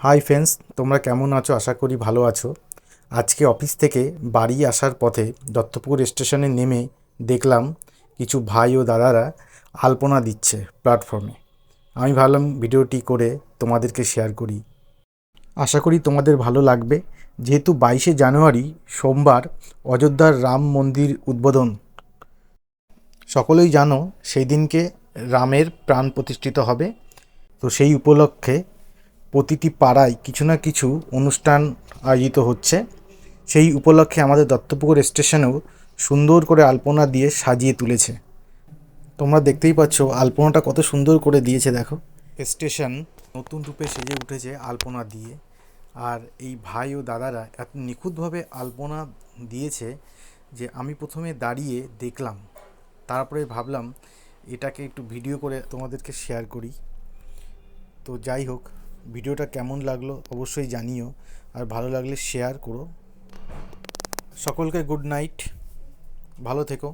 Hi friends, তোমরা কেমন আছো? আশা করি ভালো আছো। আজকে অফিস থেকে বাড়ি আসার পথে দত্তপুকুর স্টেশনে নেমে দেখলাম কিছু ভাই ও দাদারা আলপনা দিচ্ছে প্ল্যাটফর্মে। আমি ভাবলাম ভিডিওটি করে তোমাদেরকে শেয়ার করি। আশা করি তোমাদের ভালো লাগবে। যেহেতু 22শে জানুয়ারি সোমবার অযোধ্যার রাম মন্দির উদ্বোধন, সকলেই জানো সেই দিনকে রামের প্রাণ প্রতিষ্ঠিত হবে। তো সেই উপলক্ষে প্রতিটি পাড়ায় কিছু না কিছু অনুষ্ঠান আয়োজিত হচ্ছে। সেই উপলক্ষে আমাদের দত্তপুকুর স্টেশনেও সুন্দর করে আলপনা দিয়ে সাজিয়ে তুলেছে। তোমরা দেখতেই পাচ্ছ আলপনাটা কত সুন্দর করে দিয়েছে। দেখো, স্টেশন নতুন রূপে সেজে উঠেছে আলপনা দিয়ে। আর এই ভাই ও দাদারা এত নিখুঁতভাবে আলপনা দিয়েছে যে আমি প্রথমে দাঁড়িয়ে দেখলাম, তারপরে ভাবলাম এটাকে একটু ভিডিও করে তোমাদেরকে শেয়ার করি। তো যাই হোক, ভিডিওটা কেমন লাগলো অবশ্যই জানিও, আর ভালো লাগলে শেয়ার করো। সকলকে গুড নাইট, ভালো থেকো।